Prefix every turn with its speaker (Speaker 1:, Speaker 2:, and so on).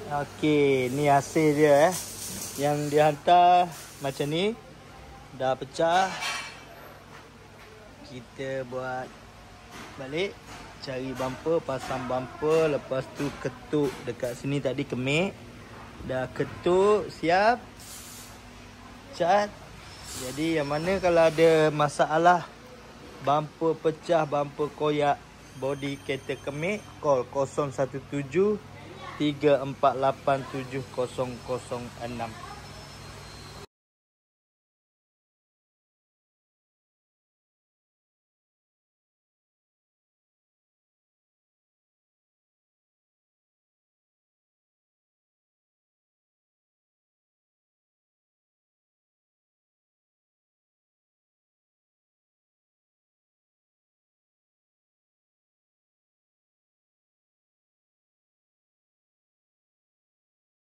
Speaker 1: Okey, ni hasil dia Yang dihantar macam ni. Dah pecah. Kita buat balik, cari bumper, pasang bumper, lepas tu ketuk dekat sini tadi kemik. Dah ketuk, siap. Cat. Jadi yang mana kalau ada masalah bumper pecah, bumper koyak, body kereta kemik, call 017 348 7006.